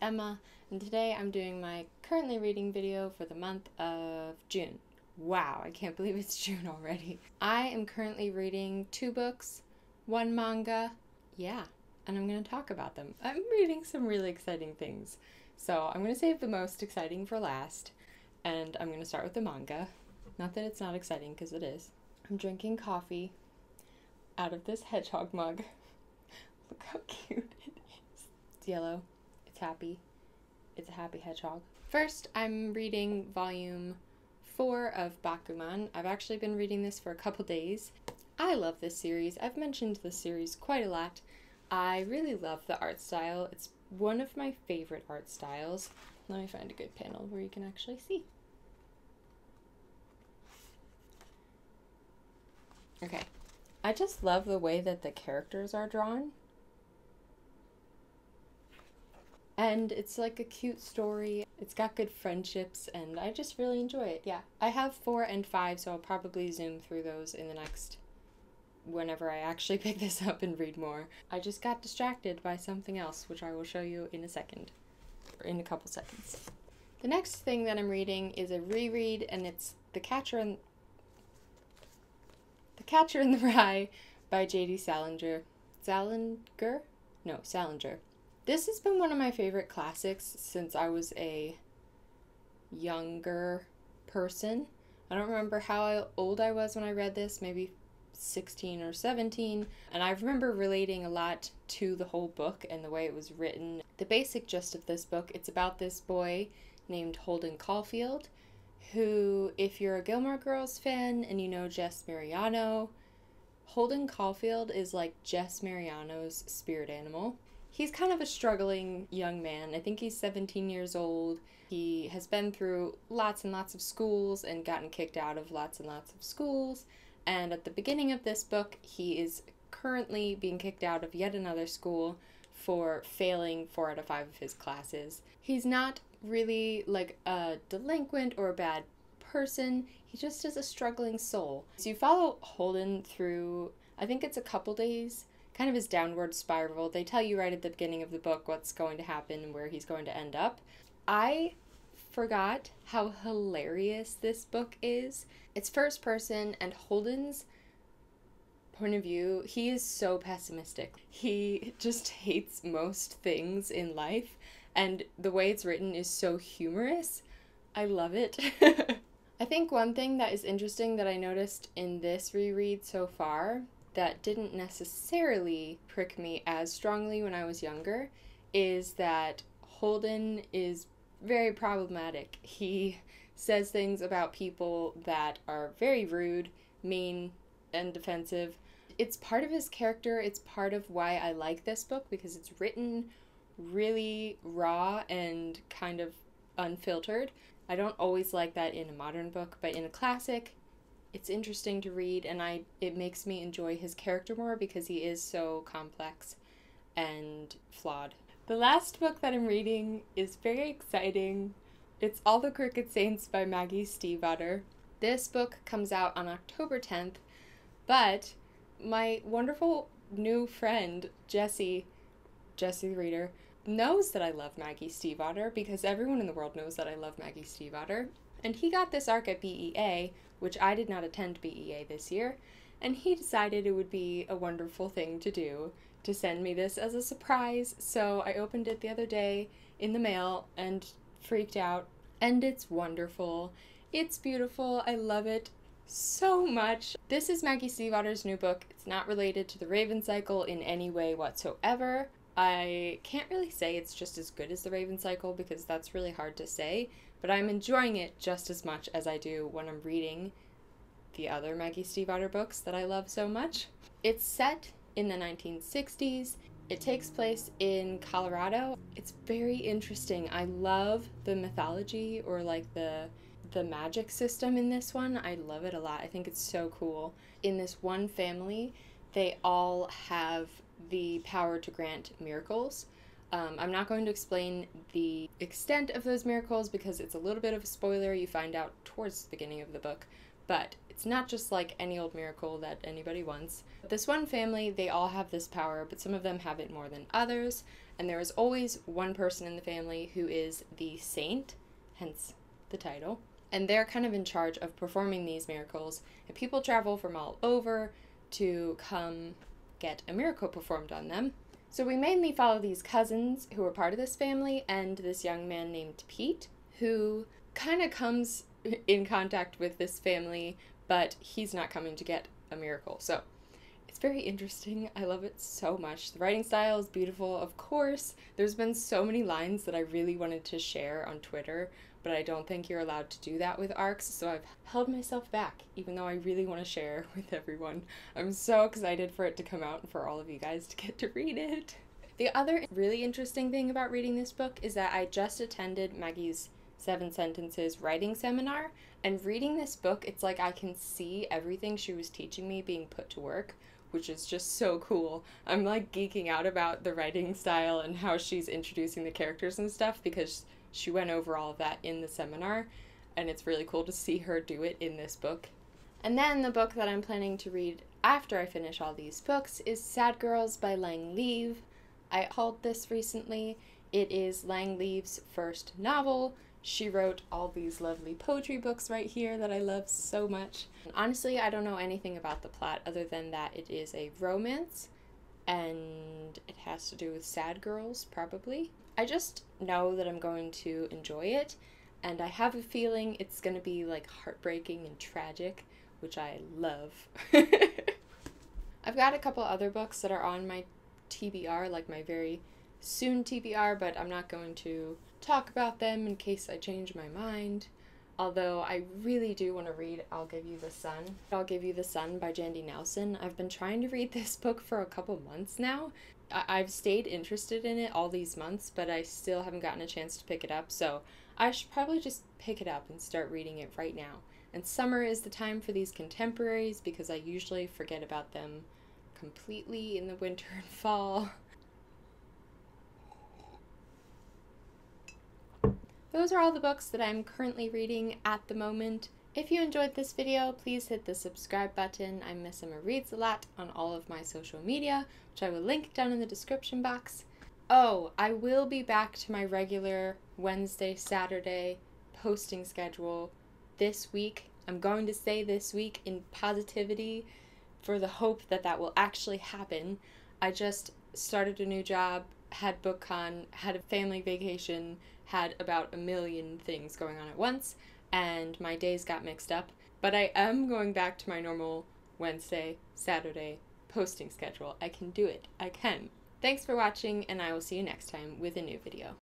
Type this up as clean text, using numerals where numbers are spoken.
Emma, and today I'm doing my currently reading video for the month of June. Wow, I can't believe it's June already. I am currently reading 2 books, 1 manga, and I'm going to talk about them. I'm reading some really exciting things, so I'm going to save the most exciting for last, and I'm going to start with the manga. Not that it's not exciting, because it is. I'm drinking coffee out of this hedgehog mug. Look how cute it is. It's yellow. It's happy. It's a happy hedgehog. First, I'm reading volume 4 of Bakuman. I've actually been reading this for a couple days. I love this series. I've mentioned this series quite a lot. I really love the art style. It's one of my favorite art styles. Let me find a good panel where you can actually see. Okay. I just love the way that the characters are drawn. And it's like a cute story. It's got good friendships, and I just really enjoy it. Yeah, I have 4 and 5, so I'll probably zoom through those in the next, whenever I actually pick this up and read more. I just got distracted by something else, which I will show you in a second, or in a couple seconds. The next thing that I'm reading is a reread, and it's The Catcher in the Rye by J.D. Salinger. Salinger. This has been one of my favorite classics since I was a younger person. I don't remember how old I was when I read this, maybe 16 or 17, and I remember relating a lot to the whole book and the way it was written. The basic gist of this book, it's about this boy named Holden Caulfield, who, if you're a Gilmore Girls fan and you know Jess Mariano, Holden Caulfield is like Jess Mariano's spirit animal. He's kind of a struggling young man. I think he's 17 years old. He has been through lots and lots of schools and gotten kicked out of lots and lots of schools. And at the beginning of this book, he is currently being kicked out of yet another school for failing 4 out of 5 of his classes. He's not really like a delinquent or a bad person. He just is a struggling soul. So you follow Holden through, I think it's a couple days, kind of his downward spiral. They tell you right at the beginning of the book what's going to happen and where he's going to end up. I forgot how hilarious this book is. It's first person, and Holden's point of view, he is so pessimistic. He just hates most things in life, and the way it's written is so humorous. I love it. I think one thing that is interesting that I noticed in this reread so far that didn't necessarily prick me as strongly when I was younger is that Holden is very problematic. He says things about people that are very rude, mean, and defensive. It's part of his character. It's part of why I like this book, because it's written really raw and kind of unfiltered. I don't always like that in a modern book, but in a classic, it's interesting to read, and it makes me enjoy his character more because he is so complex and flawed. The last book that I'm reading is very exciting. It's All the Crooked Saints by Maggie Stiefvater. This book comes out on October 10th, but my wonderful new friend, Jessie the reader, knows that I love Maggie Stiefvater because everyone in the world knows that I love Maggie Stiefvater. And he got this arc at BEA, which I did not attend BEA this year, and he decided it would be a wonderful thing to do to send me this as a surprise, so I opened it the other day in the mail and freaked out, and it's wonderful. It's beautiful. I love it so much. This is Maggie Stiefvater's new book. It's not related to the Raven Cycle in any way whatsoever. I can't really say it's just as good as the Raven Cycle because that's really hard to say, but I'm enjoying it just as much as I do when I'm reading the other Maggie Stiefvater books that I love so much. It's set in the 1960s. It takes place in Colorado. It's very interesting. I love the mythology, or like the magic system in this one. I love it a lot. I think it's so cool. In this one family, they all have the power to grant miracles. I'm not going to explain the extent of those miracles because it's a little bit of a spoiler. You find out towards the beginning of the book, but it's not just like any old miracle that anybody wants. This one family, they all have this power, but some of them have it more than others, and there is always one person in the family who is the saint, hence the title, and they're kind of in charge of performing these miracles, and people travel from all over to come get a miracle performed on them. So we mainly follow these cousins who are part of this family and this young man named Pete, who kind of comes in contact with this family, but he's not coming to get a miracle. So it's very interesting. I love it so much. The writing style is beautiful. Of course, there's been so many lines that I really wanted to share on Twitter, but I don't think you're allowed to do that with ARCs, so I've held myself back, even though I really want to share with everyone. I'm so excited for it to come out and for all of you guys to get to read it. The other really interesting thing about reading this book is that I just attended Maggie's 7 Sentences writing seminar, and reading this book, it's like I can see everything she was teaching me being put to work, which is just so cool. I'm like geeking out about the writing style and how she's introducing the characters and stuff, because she went over all of that in the seminar, and it's really cool to see her do it in this book. And then the book that I'm planning to read after I finish all these books is Sad Girls by Lang Leav. I hauled this recently. It is Lang Leav's first novel. She wrote all these lovely poetry books right here that I love so much. Honestly, I don't know anything about the plot other than that it is a romance, and it has to do with sad girls, probably. I just know that I'm going to enjoy it, and I have a feeling it's going to be like heartbreaking and tragic, which I love. I've got a couple other books that are on my TBR, like my very soon TBR, but I'm not going to talk about them in case I change my mind. Although I really do want to read I'll Give You the Sun. I'll Give You the Sun by Jandy Nelson. I've been trying to read this book for a couple months now. I've stayed interested in it all these months, but I still haven't gotten a chance to pick it up, so I should probably just pick it up and start reading it right now. And summer is the time for these contemporaries because I usually forget about them completely in the winter and fall. Those are all the books that I'm currently reading at the moment. If you enjoyed this video, please hit the subscribe button. I'm Miss Emma Reads a Lot on all of my social media, which I will link down in the description box. Oh, I will be back to my regular Wednesday, Saturday posting schedule this week. I'm going to say this week in positivity for the hope that that will actually happen. I just started a new job, had BookCon, had a family vacation, had about a million things going on at once, and my days got mixed up. But I am going back to my normal Wednesday, Saturday posting schedule. I can do it. I can. Thanks for watching, and I will see you next time with a new video.